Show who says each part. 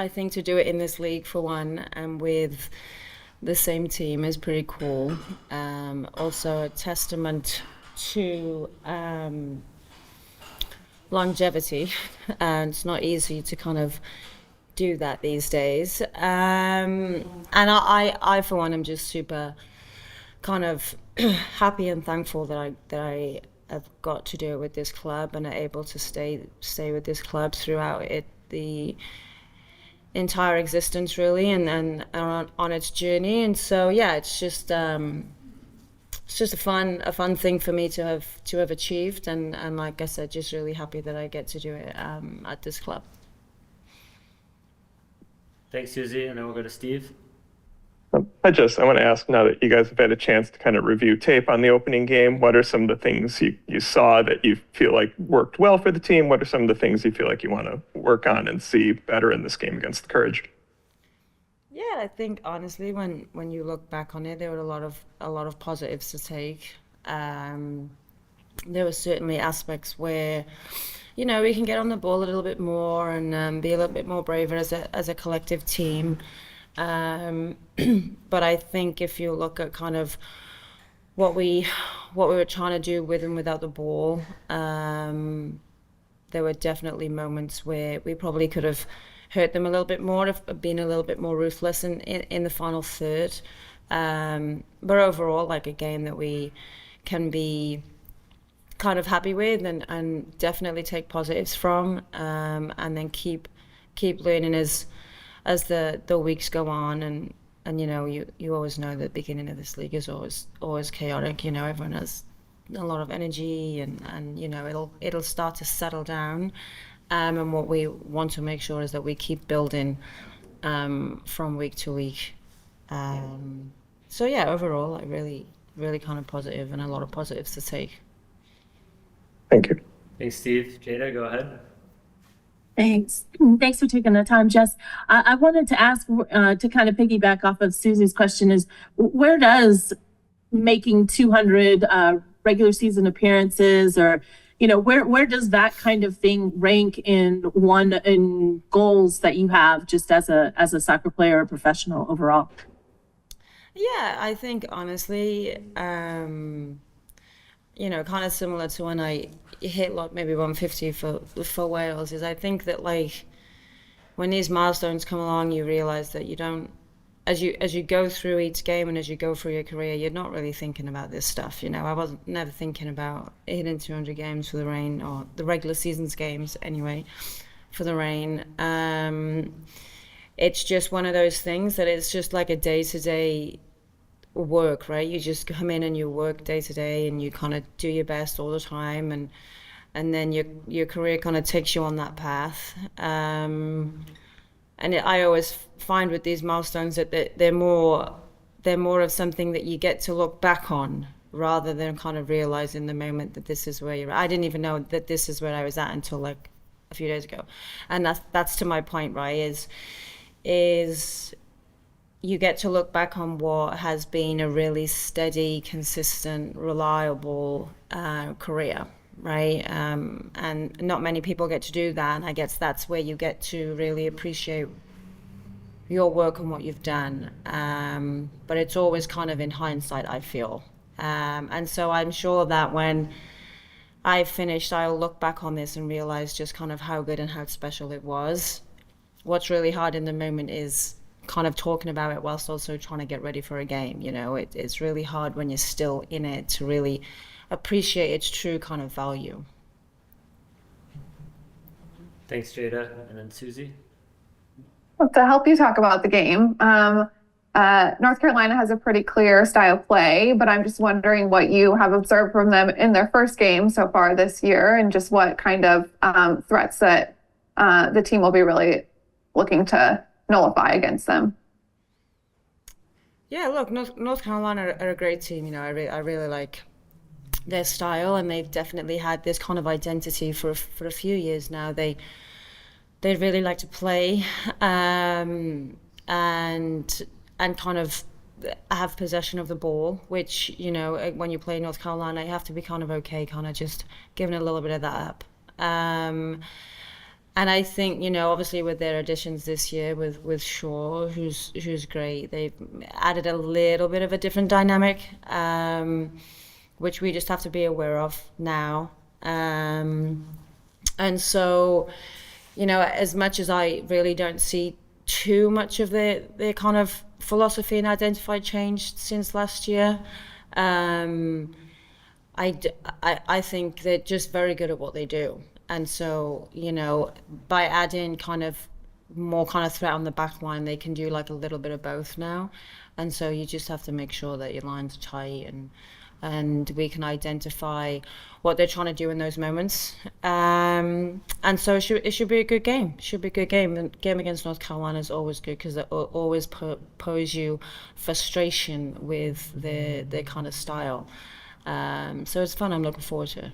Speaker 1: I think to do it in this league for one and with the same team is pretty cool. Also a testament to longevity, and it's not easy to kind of do that these days. And I for one am just super kind of happy and thankful that I have got to do it with this club and are able to stay with this club throughout the entire existence, really, and on its journey. And so yeah, it's just a fun thing for me to have achieved, and like I said, just really happy that I get to do it at this club.
Speaker 2: Thanks, Susie, and then we'll go to Steve.
Speaker 3: I want to ask, now that you guys have had a chance to kind of review tape on the opening game, what are some of the things you saw that you feel like worked well for the team? What are some of the things you feel like you want to work on and see better in this game against the Courage?
Speaker 1: Yeah, I think honestly, when you look back on it, there were a lot of positives to take. There were certainly aspects where, we can get on the ball a little bit more and be a little bit more braver as a collective team. But I think if you look at kind of what we were trying to do with and without the ball, there were definitely moments where we probably could have hurt them a little bit more, have been a little bit more ruthless in the final third. But overall, like a game that we can be kind of happy with and definitely take positives from, and then keep learning as the weeks go on. And you always know the beginning of this league is always chaotic. Everyone has a lot of energy and it'll start to settle down. And what we want to make sure is that we keep building from week to week. So yeah, overall, like really, really kind of positive and a lot of positives to take.
Speaker 3: Thank you.
Speaker 2: Thanks, Steve. Jada, go ahead.
Speaker 4: Thanks. Thanks for taking the time, Jess. I wanted to ask, to kind of piggyback off of Susie's question, is where does making 200 regular season appearances, or where does that kind of thing rank in goals that you have just as a soccer player or professional overall?
Speaker 1: Yeah, I think honestly, kind of similar to when I hit like maybe 150 for Wales, is I think that like when these milestones come along, you realize that you don't, as you go through each game and as you go through your career, you're not really thinking about this stuff. I wasn't never thinking about hitting 200 games for the Reign, or the regular season's games anyway, for the Reign. It's just one of those things that it's just like a day-to-day work, right? You just come in and you work day to day and you kind of do your best all the time, and then your career kind of takes you on that path. I always find with these milestones that they're more of something that you get to look back on rather than kind of realize in the moment that this is where you're at. I didn't even know that this is where I was at until like a few days ago. And that's to my point, right, is you get to look back on what has been a really steady, consistent, reliable career, right? And not many people get to do that. And I guess that's where you get to really appreciate your work and what you've done. But it's always kind of in hindsight, I feel. And so I'm sure that when I finished, I'll look back on this and realize just kind of how good and how special it was. What's really hard in the moment is kind of talking about it whilst also trying to get ready for a game. It's really hard when you're still in it to really appreciate its true kind of value.
Speaker 2: Thanks, Jada. And then Susie.
Speaker 5: Well, to help you talk about the game, North Carolina has a pretty clear style of play, but I'm just wondering what you have observed from them in their first game so far this year, and just what kind of threats that the team will be really looking to nullify against them.
Speaker 1: Yeah, look, North Carolina are a great team. I really like their style, and they've definitely had this kind of identity for a few years now. They really like to play and kind of have possession of the ball, which when you play North Carolina, you have to be kind of okay, kind of just giving a little bit of that up. And I think, you know, obviously with their additions this year with Shaw, who's great, they've added a little bit of a different dynamic, which we just have to be aware of now. And so, you know, as much as I really don't see too much of their kind of philosophy and identified change since last year, I think they're just very good at what they do. And so, you know, by adding kind of more kind of threat on the back line, they can do like a little bit of both now. And so you just have to make sure that your line's tight and we can identify what they're trying to do in those moments. And so it should be a good game. It should be a good game. The game against North Carolina is always good because they always pose you frustration with their kind of style. So it's fun. I'm looking forward to it.